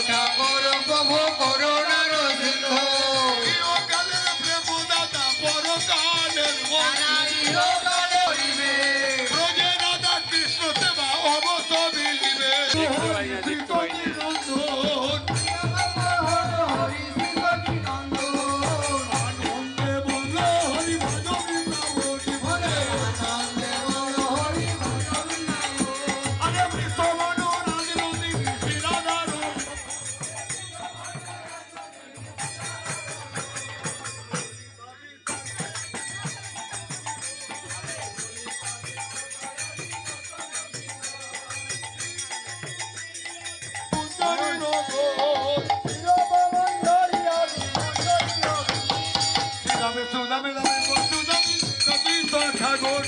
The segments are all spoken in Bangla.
ঠাকুর প্রভু করুণার সিন্ধু ইহকালের প্রেম দাতা পরকালের মন্ত্রী ইহকালে হইবে ব্রজে রাধা কৃষ্ণ সেবা অবশ্য মিলিবে আনন্দে বল হরি ভজ আরে বৃষভানু রাজনদী শ্রীরাধার ঠাকুর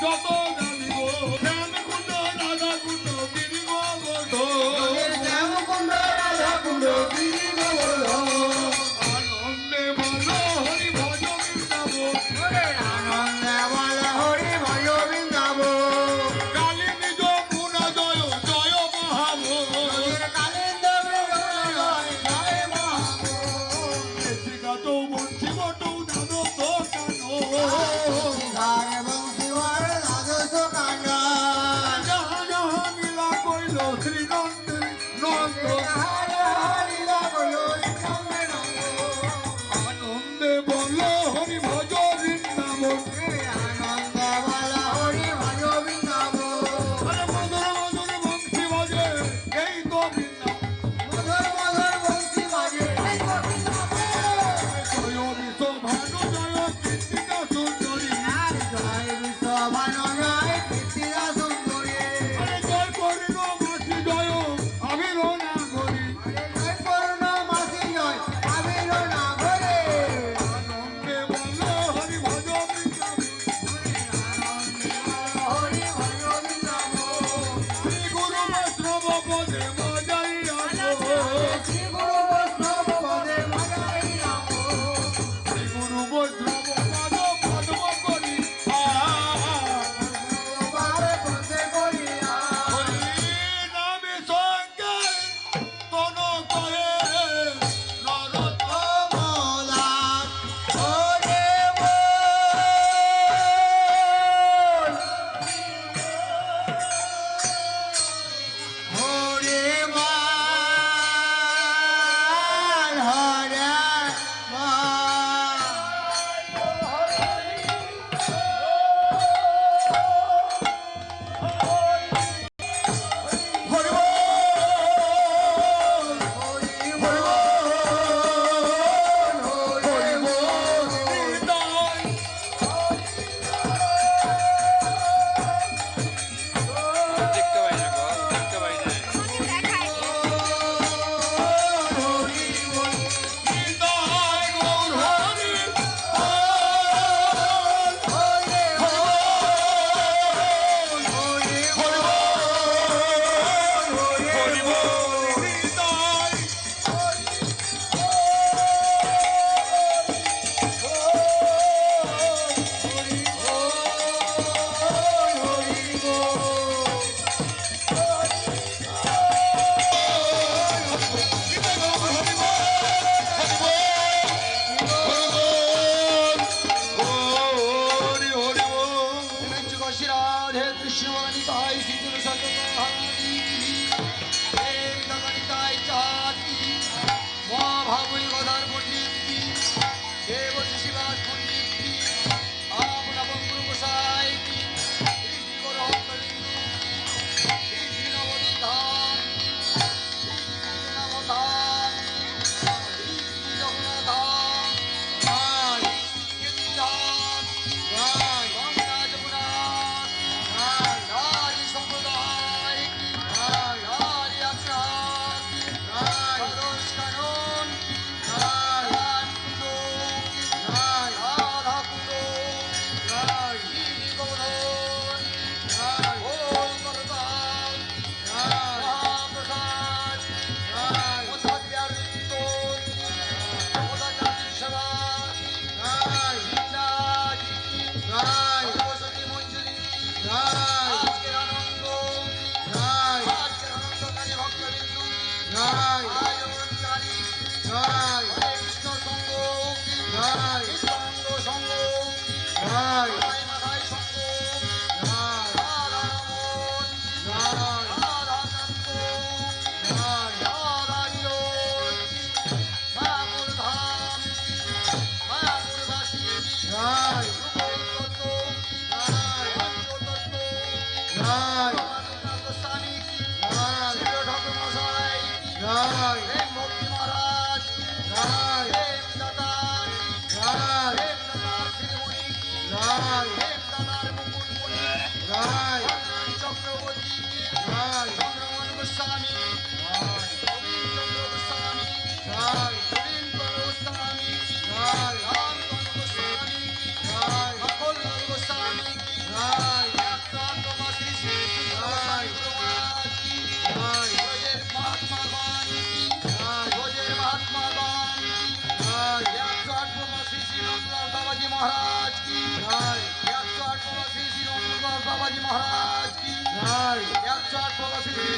যত জানিব শ্যাম কুণ্ড রাধা কুণ্ড গিরি গোবর্ধ আনন্দে বল হরি ভজ বৃন্দাবন কালী নিজ গুণ জয় জয় মহাবো বঞ্চি বটু দাদো কানো যাহা যাহা লীলা কইল শ্রীনন্দ নন্দ আনন্দে বল হরি ভজ বৃন্দাবন আরে মধুর মধুর বংশী বাজে এই তো বৃন্দাবন জয় বিশ্বভানু জয় কীর্তিকা সুন্দরী আরে জয় করিল মাসি জয় আবির নাগরী আনন্দে বল হরি ভজ বৃন্দাবন শ্রী গুরু বৈষ্ণব পদে মজাইয়া শ্রী গুরু বৈষ্ণব পদ পদ্ম করি হরি নামে সঙ্গে তন করে দেখতে পাই না গো, দেখতে পাই না। মহাভাবী গদার পণ্ডিত দেব শিবাস পণ্ডিত আপনা বঙ্গুর গোসাই শ্রী গুরু হরিন্দু শ্রী শ্রী নবদ্বীপ ধাম শ্রী শ্রী নবধাম শ্রী শ্রী জগন্নাথ ধাম শ্রী শ্রী ধাম গঙ্গা যমুনা নারী সম্প্রদায়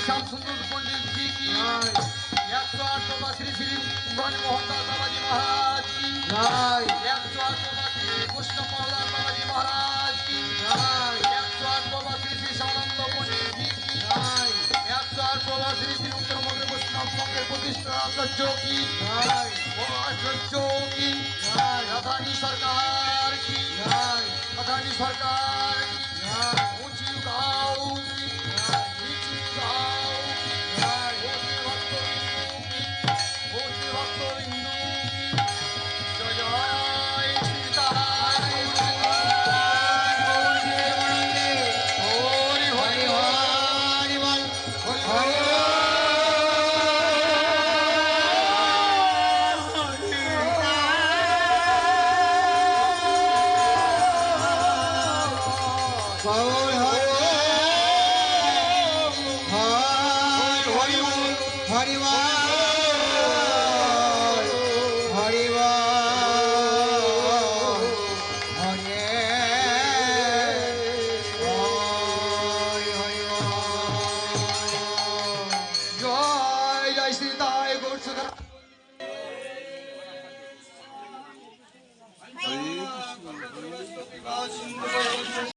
श्याम सुंदर पंडित जी की 108 बाबा श्री श्री मुरारी मोहनदास बाबा जी महाराज की 108 बाबा श्री कृष्ण प्रहलाद बाबा जी महाराज की 108 बाबा श्री श्री श्यामानंद पंडित जी की 108 बाबा श्री श्री उत्तर मध्य वैष्णव संघের প্রতিষ্ঠা আচার্য की আচার্য की রাধানী সরকার की রাধানী সরকার की ऊंची गाँव की नीची गाँव की भक्ति भक्तबिंदु की जय जय सीताराम हरि हरि हरि बोल हरि Oh